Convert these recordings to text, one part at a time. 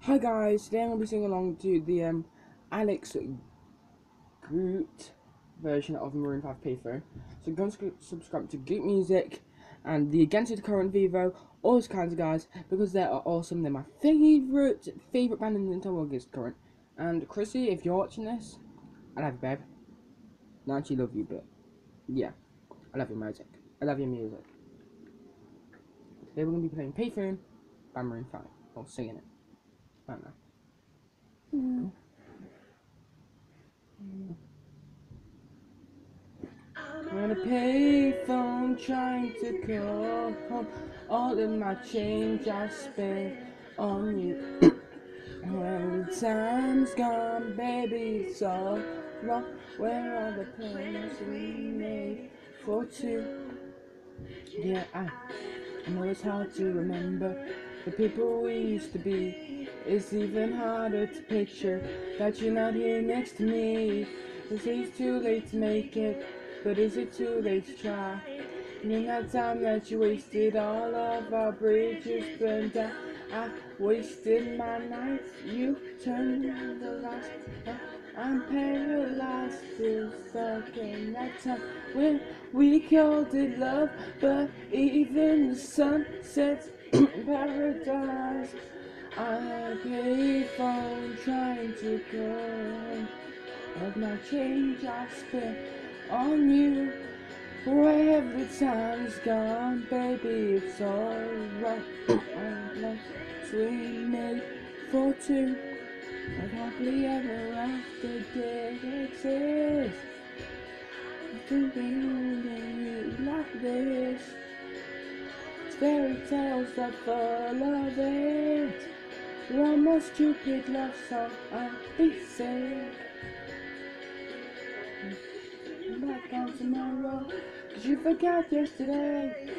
Hi guys, today I'm going to be singing along to the Alex Goot version of Maroon 5 Payphone. So go and subscribe to Goot Music and the Against the Current Vivo, all those kinds of guys, because they are awesome. They're my favourite band in the entire world is current. And Chrissy, if you're watching this, I love you, babe. Not actually love you, but yeah, I love your music. I love your music. Today we're going to be playing Payphone by Maroon 5, or singing it right now. On a payphone trying to call home, all of my change I spent on you. When the time's gone, baby, it's all wrong. Where are the plans we made for two? Yeah, I know it's hard to remember the people we used to be. It's even harder to picture that you're not here next to me. They say it's too late to make it, but is it too late to try? And in that time that you wasted, all of our bridges burned down. I wasted my nights, you turned the lights. I'm paralyzed, still stuck in that time when we called it love, but even the sun sets in paradise. I had a payphone trying to call, but my change I spent on you. Where the time's gone, baby, it's alright. We made for two. I can't believe ever after did exist. I think holding you like this. It's fairy tales that full of it. One more stupid love song, I'll be sick. Back on tomorrow, 'cause you forgot yesterday.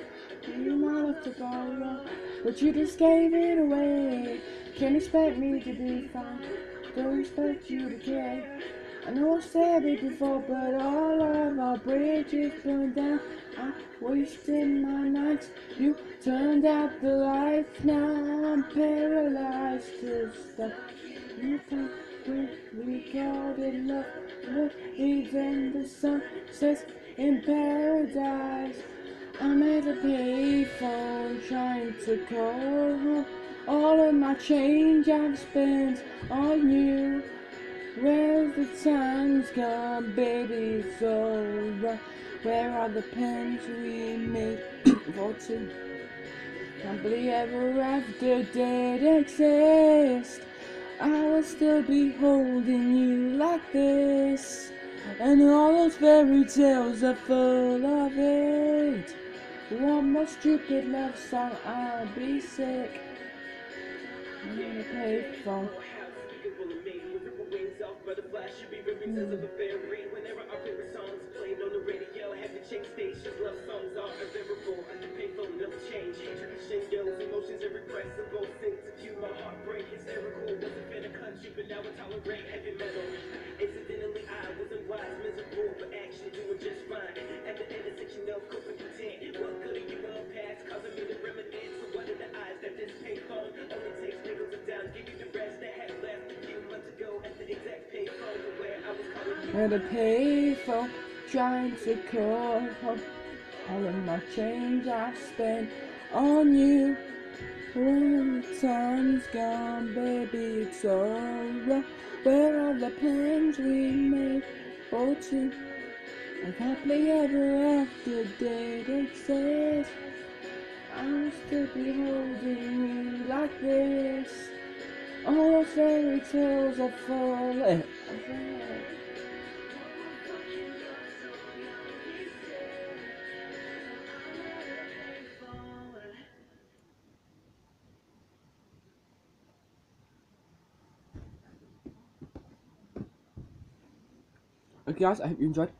You might have to borrow, but you just gave it away. Can't expect me to be fine, don't expect you to care. I know I said it before, but all of our bridges burned down. I wasted my nights, you turned out the lights. Now I'm paralyzed, still stuck. You think we called it love, but even the sun sets in paradise. I'm at a payphone trying to call home. All of my change I've spent on you. Where's the time's gone, baby, it's alright. Where are the plans we made for two? Can't believe ever after did exist. I will still be holding you like this, and all those fairy tales are full of it. One more stupid love song, I'll be sick. I'm gonna pay for. Butterflies should be represents of a fairy. Whenever our favorite songs played on the radio, have to change stations. Love songs are unbearable. The payphone never change. Tradition, yells, emotions irrepressible. Sense of humor, heartbreak, hysterical. Wasn't fan of country, but now I tolerate heavy metal. Incidentally, I wasn't wise, miserable, but actually doing just fine. At the intersection of cope and pretend. What good are you on past, causing me to reminisce? So what are the eyes that this payphone only takes nickels and dimes? Give you the rest that had left a few months ago at the exact payphone where I was calling you. At a payphone trying to call home. All of my change I spent on you. When the time's gone, baby, it's alright. Where are the plans we made for two? And happily ever after did exist. I will still be holding you like this. All those fairy tales are falling. Okay guys, I hope you enjoyed.